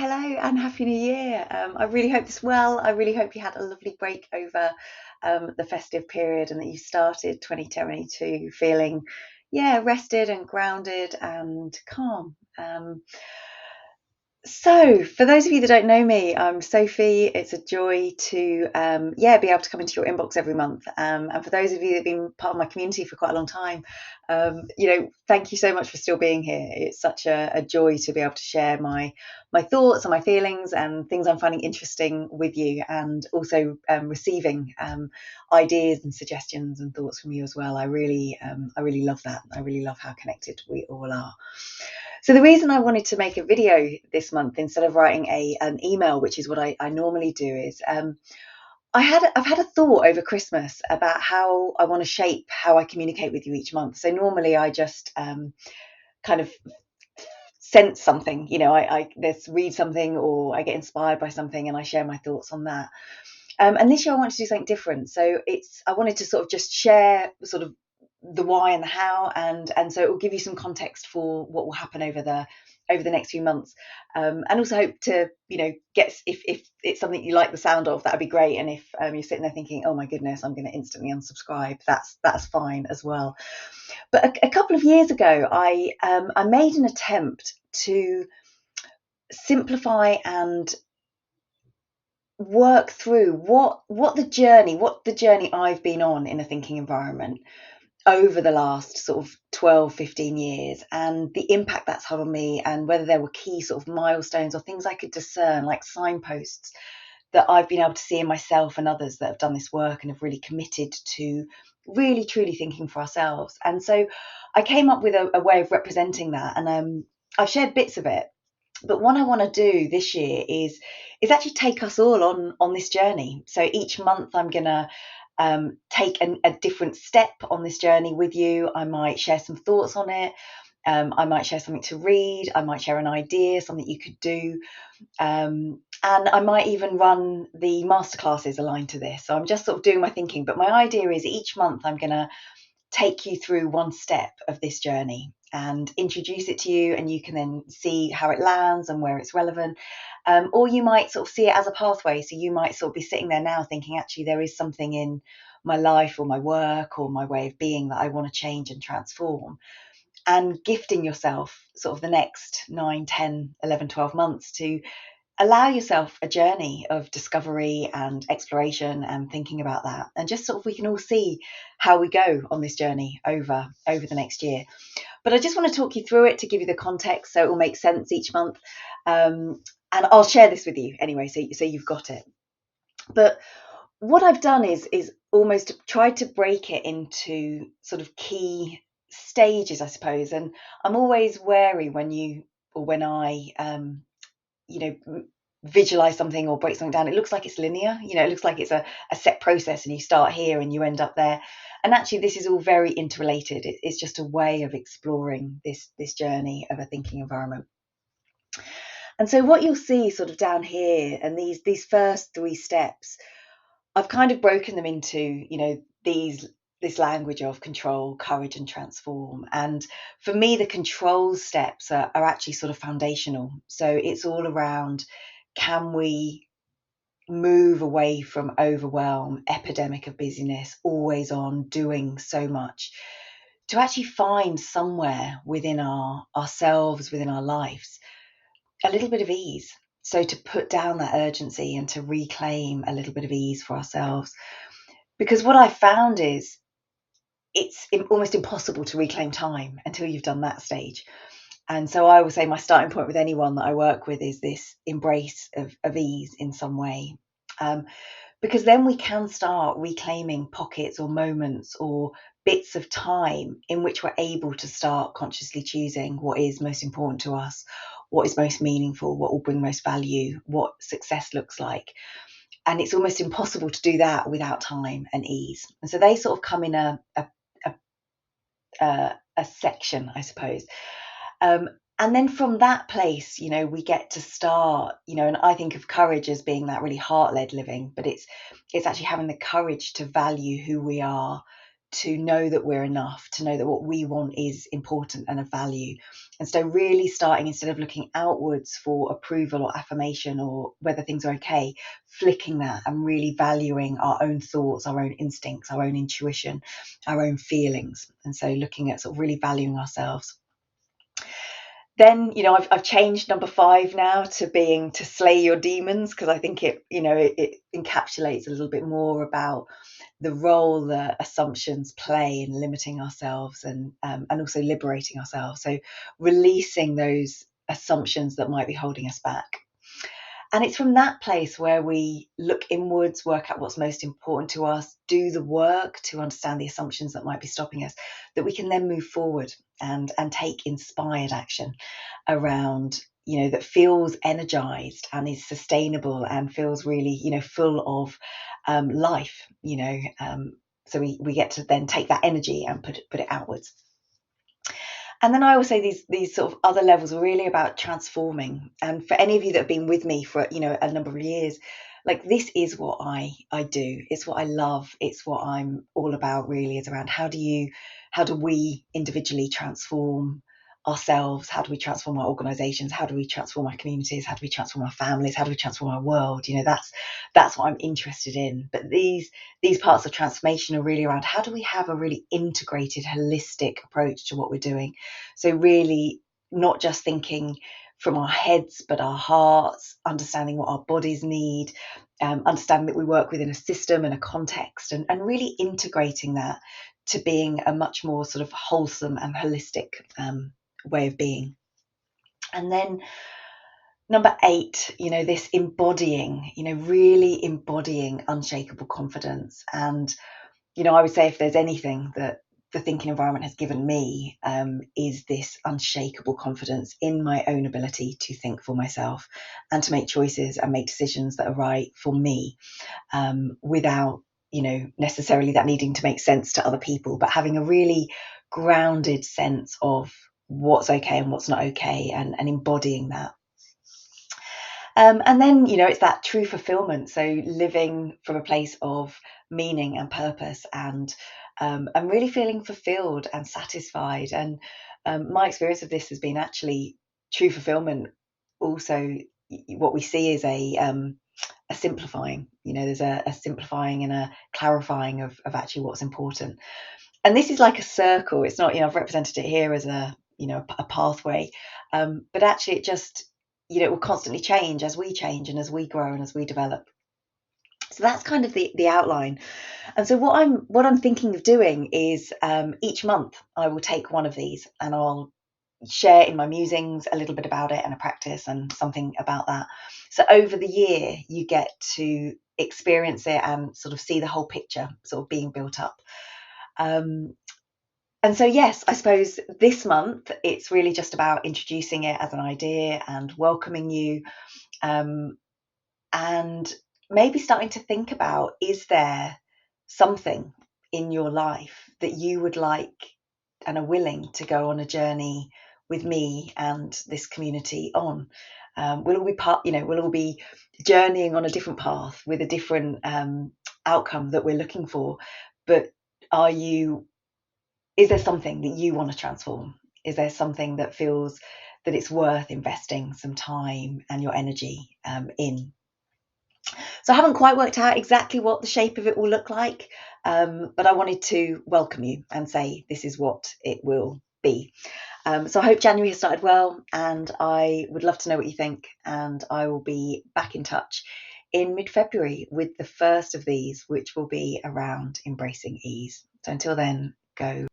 Hello and Happy New Year. I really hope this well. I really hope you had a lovely break over the festive period and that you started 2022 feeling, yeah, rested and grounded and calm. So, for those of you that don't know me, I'm Sophie. It's a joy to, be able to come into your inbox every month. And for those of you that have been part of my community for quite a long time, thank you so much for still being here. It's such a joy to be able to share my thoughts and my feelings and things I'm finding interesting with you, and also receiving ideas and suggestions and thoughts from you as well. I really love that. I really love how connected we all are. So the reason I wanted to make a video this month instead of writing an email, which is what I normally do, is I've had a thought over Christmas about how I want to shape how I communicate with you each month. So normally I just kind of sense something, I read something or I get inspired by something and I share my thoughts on that. And this year I want to do something different. So I wanted to sort of just share sort of the why and the how, and so it will give you some context for what will happen over the next few months, and also hope to get, if it's something you like the sound of, that'd be great. And if you're sitting there thinking, oh my goodness, I'm going to instantly unsubscribe, that's fine as well. But a couple of years ago I made an attempt to simplify and work through what the journey I've been on in a thinking environment over the last sort of 12-15 years, and the impact that's had on me, and whether there were key sort of milestones or things I could discern, like signposts, that I've been able to see in myself and others that have done this work and have really committed to really truly thinking for ourselves. And so I came up with a way of representing that, and I've shared bits of it. But what I want to do this year is actually take us all on this journey. So each month I'm gonna take a different step on this journey with you. I might share some thoughts on it. I might share something to read. I might share an idea, something you could do. And I might even run the masterclasses aligned to this. So I'm just sort of doing my thinking. But my idea is each month I'm going to take you through one step of this journey and introduce it to you, and you can then see how it lands and where it's relevant. Or you might sort of see it as a pathway. So you might sort of be sitting there now thinking, actually, there is something in my life or my work or my way of being that I want to change and transform, and gifting yourself sort of the next 9, 10, 11, 12 months to allow yourself a journey of discovery and exploration and thinking about that, and just sort of we can all see how we go on this journey over the next year. But I just want to talk you through it to give you the context so it will make sense each month, and I'll share this with you anyway, so you've got it. But what I've done is almost tried to break it into sort of key stages, I suppose. And I'm always wary when I you know visualize something or break something down. It looks like it's linear, it looks like it's a set process and you start here and you end up there. And actually this is all very interrelated. It's just a way of exploring this journey of a thinking environment. And so what you'll see sort of down here, and these first three steps, I've kind of broken them into, this language of control, courage, and transform. And for me, the control steps are actually sort of foundational. So it's all around, can we move away from overwhelm, epidemic of busyness, always on, doing so much, to actually find somewhere within ourselves, within our lives, a little bit of ease. So to put down that urgency and to reclaim a little bit of ease for ourselves. Because what I found is it's almost impossible to reclaim time until you've done that stage. And so I will say my starting point with anyone that I work with is this embrace of ease in some way. Because then we can start reclaiming pockets or moments or bits of time in which we're able to start consciously choosing what is most important to us, what is most meaningful, what will bring most value, what success looks like. And it's almost impossible to do that without time and ease. And so they sort of come in a section, I suppose. And then from that place, we get to start, and I think of courage as being that really heart-led living, but it's actually having the courage to value who we are, to know that we're enough, to know that what we want is important and of value, And so really starting, instead of looking outwards for approval or affirmation or whether things are okay, flicking that and really valuing our own thoughts, our own instincts, our own intuition, our own feelings. And so looking at sort of really valuing ourselves. Then, I've changed number 5 now to slay your demons, because I think it encapsulates a little bit more about the role that assumptions play in limiting ourselves and also liberating ourselves. So releasing those assumptions that might be holding us back. And it's from that place where we look inwards, work out what's most important to us, do the work to understand the assumptions that might be stopping us, that we can then move forward and take inspired action around, that feels energized and is sustainable and feels really, full of life, so we get to then take that energy and put it outwards. And then I always say these sort of other levels are really about transforming. And for any of you that have been with me for a number of years, like, this is what I do. It's what I love. It's what I'm all about. Really, is around how do we individually transform ourselves? How do we transform our organizations? How do we transform our communities? How do we transform our families? How do we transform our world? That's what I'm interested in. But these parts of transformation are really around how do we have a really integrated, holistic approach to what we're doing. So really not just thinking from our heads, but our hearts, understanding what our bodies need, understanding that we work within a system and a context, and really integrating that to being a much more sort of wholesome and holistic way of being. And then number 8, this embodying, really embodying unshakable confidence. And, I would say if there's anything that the thinking environment has given me, is this unshakable confidence in my own ability to think for myself and to make choices and make decisions that are right for me, without, necessarily that needing to make sense to other people, but having a really grounded sense of what's okay and what's not okay, and embodying that. And then, it's that true fulfillment. So living from a place of meaning and purpose, and really feeling fulfilled and satisfied. And my experience of this has been actually true fulfillment. Also, what we see is a simplifying. There's a simplifying and a clarifying of actually what's important. And this is like a circle. It's not, I've represented it here as a pathway, but actually it just, it will constantly change as we change and as we grow and as we develop. So that's kind of the outline. And so what I'm thinking of doing is, each month I will take one of these and I'll share in my musings a little bit about it and a practice and something about that. So over the year you get to experience it and sort of see the whole picture sort of being built up. And so, yes, I suppose this month it's really just about introducing it as an idea and welcoming you, and maybe starting to think about, is there something in your life that you would like and are willing to go on a journey with me and this community on? We'll all be journeying on a different path with a different outcome that we're looking for. But is there something that you want to transform? Is there something that feels that it's worth investing some time and your energy in? So I haven't quite worked out exactly what the shape of it will look like, but I wanted to welcome you and say this is what it will be. So I hope January has started well, and I would love to know what you think, and I will be back in touch in mid-February with the first of these, which will be around embracing ease. So until then, go